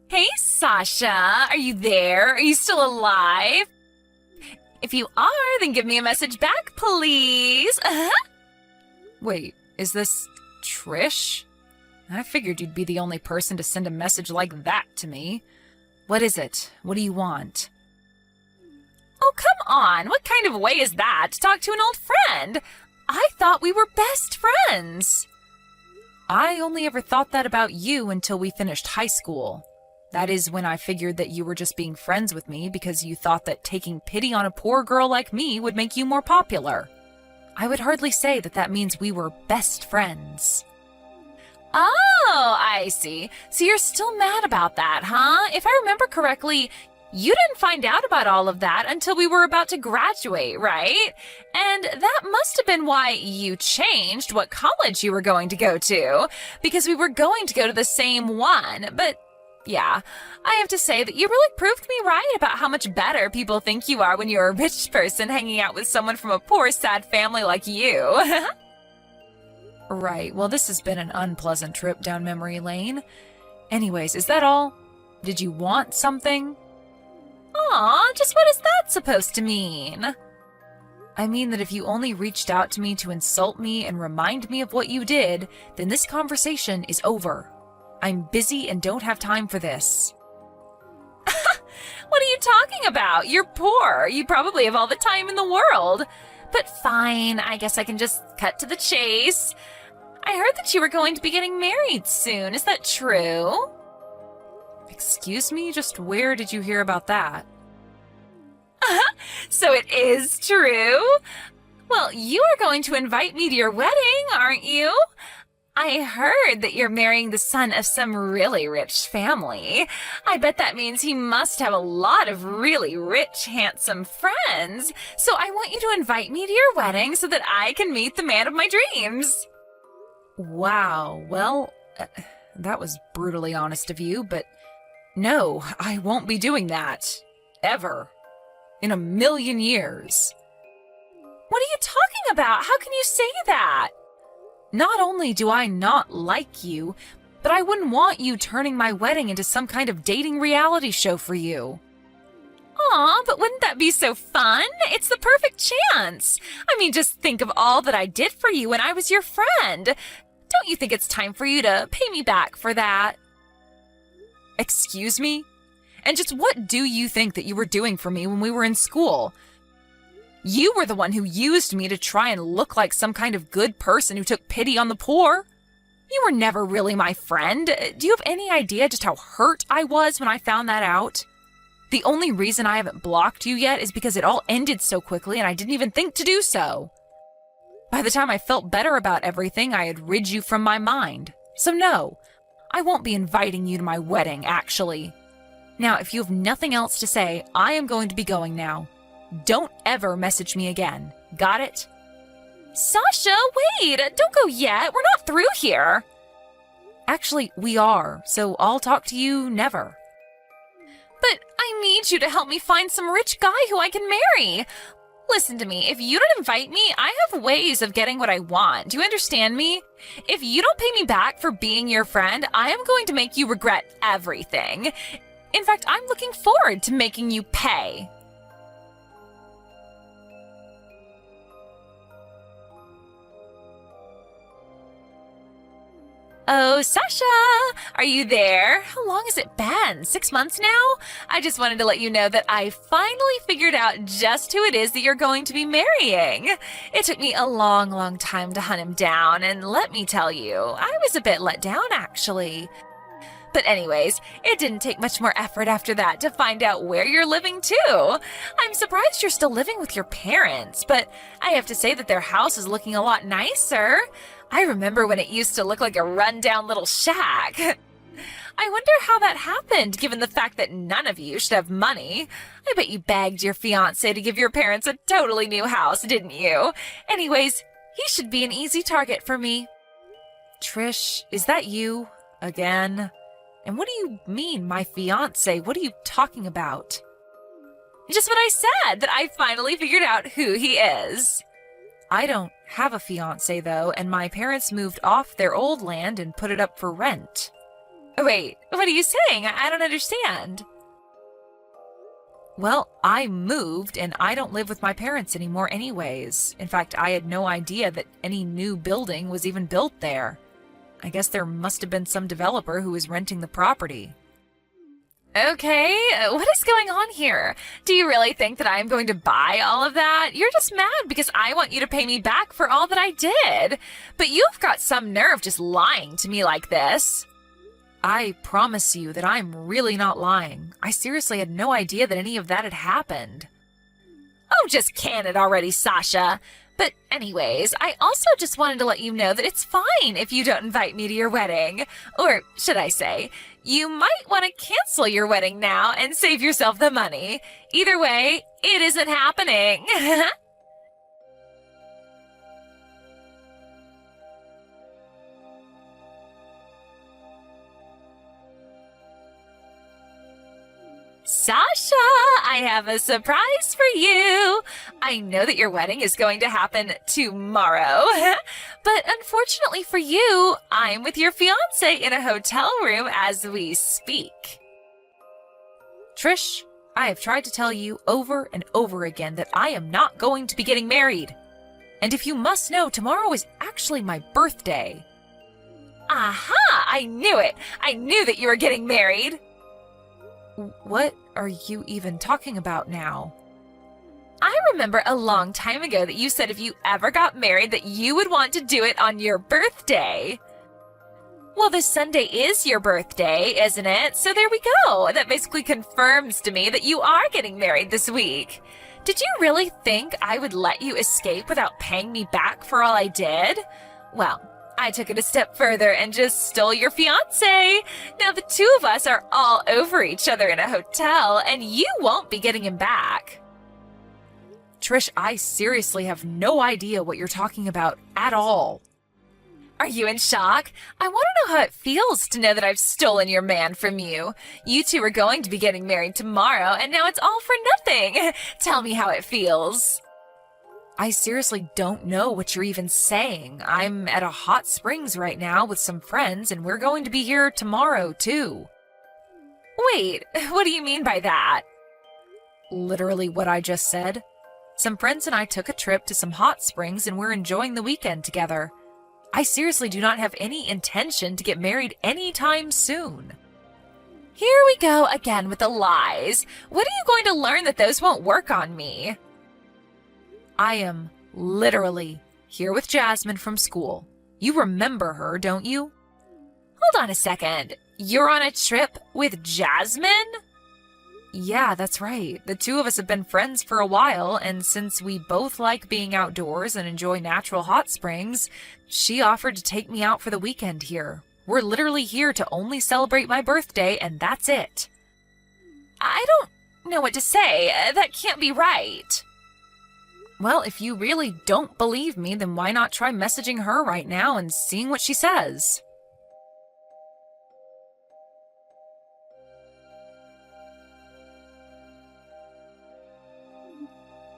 Hey, Sasha, are you there? Are you still alive? If you are, then give me a message back, please. Wait, is this Trish? I figured you'd be the only person to send a message like that to me. What is it? What do you want? Oh, come on. What kind of way is that to talk to an old friend? I thought we were best friends. I only ever thought that about you until we finished high school. That is when I figured that you were just being friends with me because you thought that taking pity on a poor girl like me would make you more popular. I would hardly say that that means we were best friends. Oh, I see. So you're still mad about that, huh? If I remember correctly, you didn't find out about all of that until we were about to graduate, right? And that must have been why you changed what college you were going to go to, because we were going to go to the same one. But yeah, I have to say that you really proved me right about how much better people think you are when you're a rich person hanging out with someone from a poor, sad family like you. Right, well, this has been an unpleasant trip down memory lane. Anyways, is that all? Did you want something? Aw, just what is that supposed to mean? I mean that if you only reached out to me to insult me and remind me of what you did, then this conversation is over. I'm busy and don't have time for this. What are you talking about? You're poor. You probably have all the time in the world. But fine, I guess I can just cut to the chase. I heard that you were going to be getting married soon. Is that true? Excuse me? Just where did you hear about that? So it is true? Well, you are going to invite me to your wedding, aren't you? I heard that you're marrying the son of some really rich family. I bet that means he must have a lot of really rich, handsome friends. So I want you to invite me to your wedding so that I can meet the man of my dreams. Wow, well, that was brutally honest of you, but no, I won't be doing that. Ever. In a million years. What are you talking about? How can you say that? Not only do I not like you, but I wouldn't want you turning my wedding into some kind of dating reality show for you. Aw, but wouldn't that be so fun? It's the perfect chance. I mean, just think of all that I did for you when I was your friend. Don't you think it's time for you to pay me back for that? Excuse me? And just what do you think that you were doing for me when we were in school? You were the one who used me to try and look like some kind of good person who took pity on the poor. You were never really my friend. Do you have any idea just how hurt I was when I found that out? The only reason I haven't blocked you yet is because it all ended so quickly and I didn't even think to do so. By the time I felt better about everything, I had rid you from my mind. So no, I won't be inviting you to my wedding, actually. Now, if you have nothing else to say, I am going to be going now. Don't ever message me again. Got it? Sasha, wait! Don't go yet. We're not through here. Actually, we are, so I'll talk to you never. But I need you to help me find some rich guy who I can marry. Listen to me. If you don't invite me, I have ways of getting what I want. Do you understand me? If you don't pay me back for being your friend, I am going to make you regret everything. In fact, I'm looking forward to making you pay. Oh, Sasha, are you there? How long has it been? 6 months now? I just wanted to let you know that I finally figured out just who it is that you're going to be marrying. It took me a long, long time to hunt him down, and let me tell you, I was a bit let down, actually. But anyways, it didn't take much more effort after that to find out where you're living, too. I'm surprised you're still living with your parents, but I have to say that their house is looking a lot nicer. I remember when it used to look like a rundown little shack. I wonder how that happened, given the fact that none of you should have money. I bet you begged your fiancé to give your parents a totally new house, didn't you? Anyways, he should be an easy target for me. Trish, is that you? Again? And what do you mean, my fiancé? What are you talking about? Just what I said, that I finally figured out who he is. I don't have a fiancé, though, and my parents moved off their old land and put it up for rent. Wait, what are you saying? I don't understand. Well, I moved and I don't live with my parents anymore anyways. In fact, I had no idea that any new building was even built there. I guess there must have been some developer who was renting the property. Okay, what is going on here? Do you really think that I am going to buy all of that? You're just mad because I want you to pay me back for all that I did. But you've got some nerve just lying to me like this. I promise you that I'm really not lying. I seriously had no idea that any of that had happened. Oh, just can it already, Sasha. But anyways, I also just wanted to let you know that it's fine if you don't invite me to your wedding. Or should I say, you might want to cancel your wedding now and save yourself the money. Either way, it isn't happening. Sasha, I have a surprise for you. I know that your wedding is going to happen tomorrow, but unfortunately for you, I'm with your fiance in a hotel room as we speak. Trish, I have tried to tell you over and over again that I am not going to be getting married. And if you must know, tomorrow is actually my birthday. Aha! I knew it! I knew that you were getting married! What are you even talking about now? I remember a long time ago that you said if you ever got married that you would want to do it on your birthday. Well, this Sunday is your birthday, isn't it? So there we go. That basically confirms to me that you are getting married this week. Did you really think I would let you escape without paying me back for all I did? Well, I took it a step further and just stole your fiancé. Now the two of us are all over each other in a hotel, and you won't be getting him back. Trish, I seriously have no idea what you're talking about at all. Are you in shock? I want to know how it feels to know that I've stolen your man from you. You two are going to be getting married tomorrow, and now it's all for nothing. Tell me how it feels. I seriously don't know what you're even saying. I'm at a hot springs right now with some friends, and we're going to be here tomorrow, too. Wait, what do you mean by that? Literally what I just said. Some friends and I took a trip to some hot springs, and we're enjoying the weekend together. I seriously do not have any intention to get married anytime soon. Here we go again with the lies. When are you going to learn that those won't work on me? I am literally here with Jasmine from school. You remember her, don't you? Hold on a second. You're on a trip with Jasmine? Yeah, that's right. The two of us have been friends for a while, and since we both like being outdoors and enjoy natural hot springs, she offered to take me out for the weekend here. We're literally here to only celebrate my birthday, and that's it. I don't know what to say. That can't be right. Well, if you really don't believe me, then why not try messaging her right now and seeing what she says?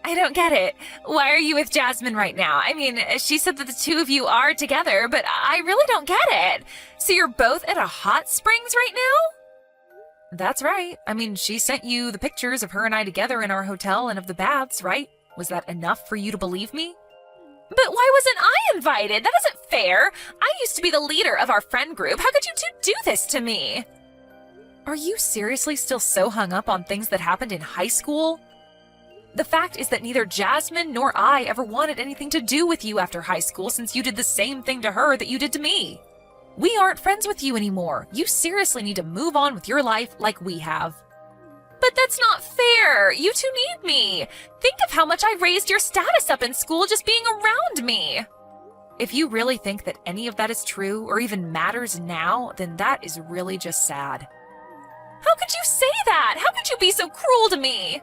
I don't get it. Why are you with Jasmine right now? I mean, she said that the two of you are together, but I really don't get it. So you're both at a hot springs right now? That's right. I mean, she sent you the pictures of her and I together in our hotel and of the baths, right? Was that enough for you to believe me? But why wasn't I invited? That isn't fair. I used to be the leader of our friend group. How could you two do this to me? Are you seriously still so hung up on things that happened in high school? The fact is that neither Jasmine nor I ever wanted anything to do with you after high school since you did the same thing to her that you did to me. We aren't friends with you anymore. You seriously need to move on with your life like we have. But that's not fair. You two need me. Think of how much I raised your status up in school just being around me. If you really think that any of that is true or even matters now, then that is really just sad. How could you say that? How could you be so cruel to me?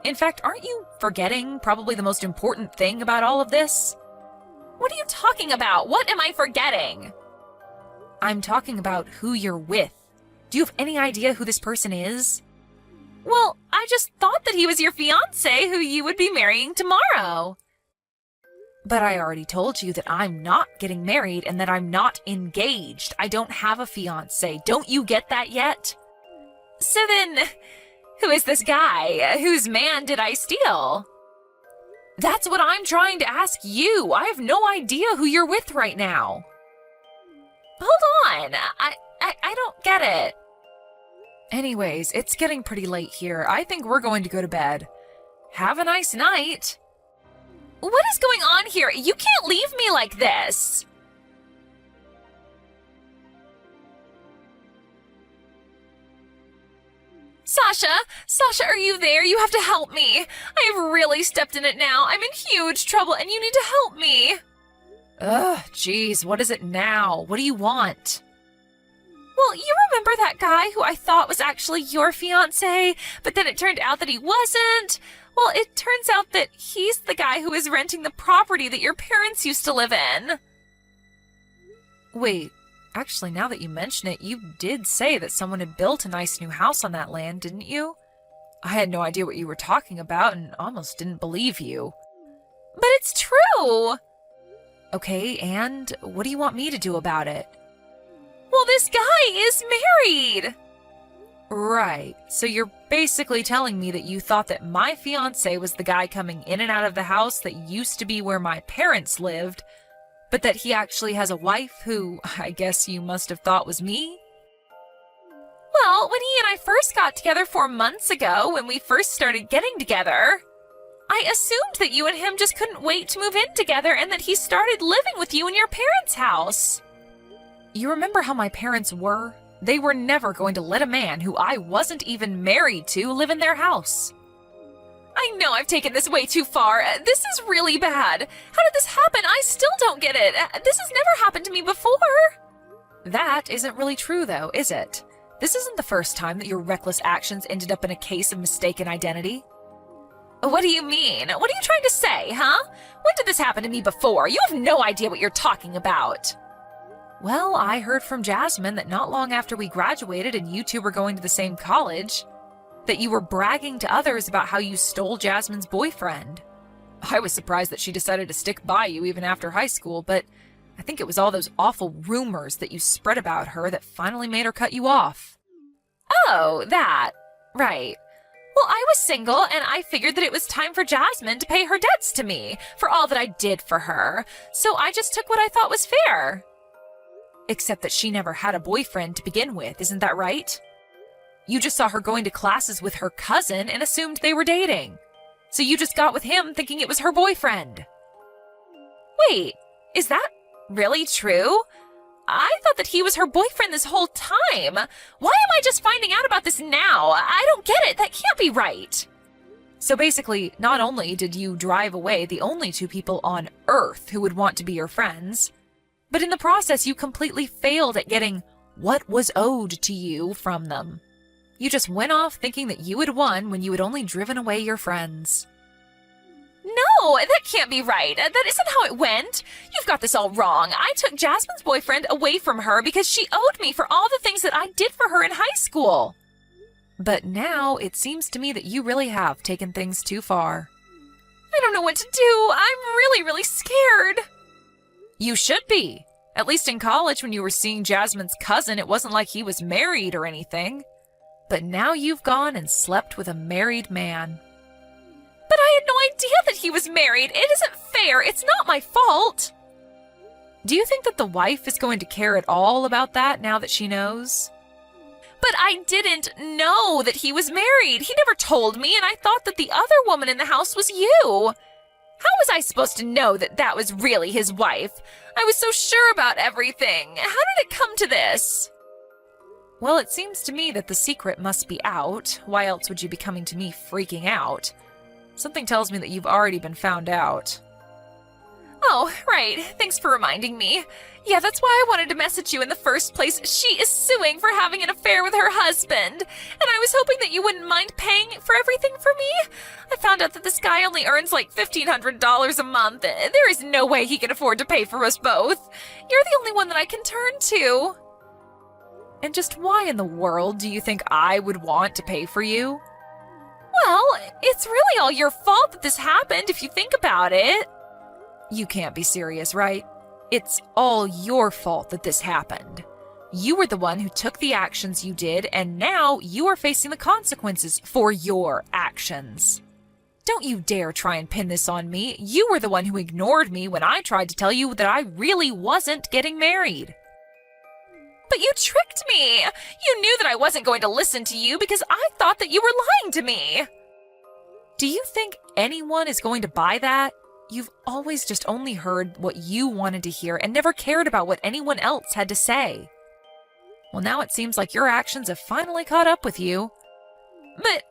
In fact, aren't you forgetting probably the most important thing about all of this? What are you talking about? What am I forgetting? I'm talking about who you're with. Do you have any idea who this person is? Well, I just thought that he was your fiancé who you would be marrying tomorrow. But I already told you that I'm not getting married and that I'm not engaged. I don't have a fiancé. Don't you get that yet? So then, who is this guy? Whose man did I steal? That's what I'm trying to ask you. I have no idea who you're with right now. Hold on. I don't get it. Anyways, it's getting pretty late here. I think we're going to go to bed. Have a nice night. What is going on here? You can't leave me like this. Sasha, are you there? You have to help me. I have really stepped in it now. I'm in huge trouble and you need to help me. Ugh, jeez, what is it now? What do you want? Well, you remember that guy who I thought was actually your fiancé, but then it turned out that he wasn't? Well, it turns out that he's the guy who is renting the property that your parents used to live in. Wait, actually, now that you mention it, you did say that someone had built a nice new house on that land, didn't you? I had no idea what you were talking about and almost didn't believe you. But it's true! Okay, and what do you want me to do about it? Well, this guy is married! Right, so you're basically telling me that you thought that my fiancé was the guy coming in and out of the house that used to be where my parents lived, but that he actually has a wife who I guess you must have thought was me? Well, when he and I first got together 4 months ago, when we first started getting together, I assumed that you and him just couldn't wait to move in together and that he started living with you in your parents' house. You remember how my parents were? They were never going to let a man who I wasn't even married to live in their house. I know I've taken this way too far. This is really bad. How did this happen? I still don't get it. This has never happened to me before. That isn't really true, though, is it? This isn't the first time that your reckless actions ended up in a case of mistaken identity. What do you mean? What are you trying to say, huh? When did this happen to me before? You have no idea what you're talking about. Well, I heard from Jasmine that not long after we graduated and you two were going to the same college, that you were bragging to others about how you stole Jasmine's boyfriend. I was surprised that she decided to stick by you even after high school, but I think it was all those awful rumors that you spread about her that finally made her cut you off. Oh, that. Right. Well, I was single, and I figured that it was time for Jasmine to pay her debts to me for all that I did for her, so I just took what I thought was fair. Except that she never had a boyfriend to begin with, isn't that right? You just saw her going to classes with her cousin and assumed they were dating. So you just got with him thinking it was her boyfriend. Wait, is that really true? I thought that he was her boyfriend this whole time. Why am I just finding out about this now? I don't get it. That can't be right. So basically, not only did you drive away the only two people on Earth who would want to be your friends, but in the process, you completely failed at getting what was owed to you from them. You just went off thinking that you had won when you had only driven away your friends. No, that can't be right. That isn't how it went. You've got this all wrong. I took Jasmine's boyfriend away from her because she owed me for all the things that I did for her in high school. But now it seems to me that you really have taken things too far. I don't know what to do. I'm really, really scared. You should be. At least in college when you were seeing Jasmine's cousin, it wasn't like he was married or anything. But now you've gone and slept with a married man. But I had no idea that he was married. It isn't fair. It's not my fault. Do you think that the wife is going to care at all about that now that she knows? But I didn't know that he was married. He never told me, and I thought that the other woman in the house was you. How was I supposed to know that that was really his wife? I was so sure about everything. How did it come to this? Well, it seems to me that the secret must be out. Why else would you be coming to me freaking out? Something tells me that you've already been found out. Oh, right. Thanks for reminding me. Yeah, that's why I wanted to message you in the first place. She is suing for having an affair with her husband, and I was hoping that you wouldn't mind paying for everything for me. I found out that this guy only earns like $1,500 a month. There is no way he can afford to pay for us both. You're the only one that I can turn to. And just why in the world do you think I would want to pay for you? Well, it's really all your fault that this happened if you think about it. You can't be serious, right? It's all your fault that this happened. You were the one who took the actions you did, and now you are facing the consequences for your actions. Don't you dare try and pin this on me. You were the one who ignored me when I tried to tell you that I really wasn't getting married. But you tricked me! You knew that I wasn't going to listen to you because I thought that you were lying to me! Do you think anyone is going to buy that? You've always just only heard what you wanted to hear and never cared about what anyone else had to say. Well, now it seems like your actions have finally caught up with you. But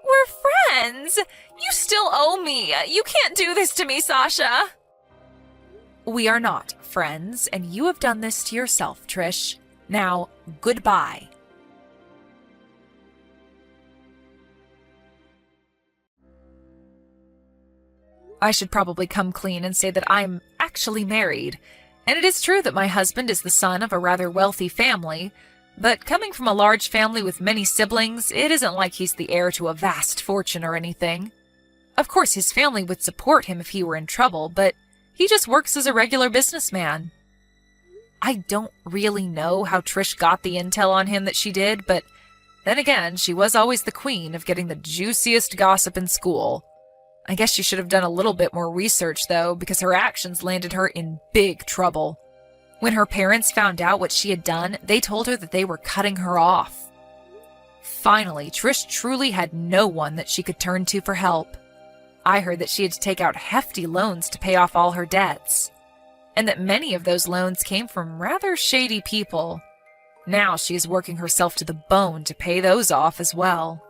we're friends! You still owe me! You can't do this to me, Sasha! We are not friends, and you have done this to yourself, Trish. Now, goodbye. I should probably come clean and say that I'm actually married. And it is true that my husband is the son of a rather wealthy family, but coming from a large family with many siblings, it isn't like he's the heir to a vast fortune or anything. Of course, his family would support him if he were in trouble, but he just works as a regular businessman. I don't really know how Trish got the intel on him that she did, but then again, she was always the queen of getting the juiciest gossip in school. I guess she should have done a little bit more research, though, because her actions landed her in big trouble. When her parents found out what she had done, they told her that they were cutting her off. Finally, Trish truly had no one that she could turn to for help. I heard that she had to take out hefty loans to pay off all her debts, and that many of those loans came from rather shady people. Now she is working herself to the bone to pay those off as well.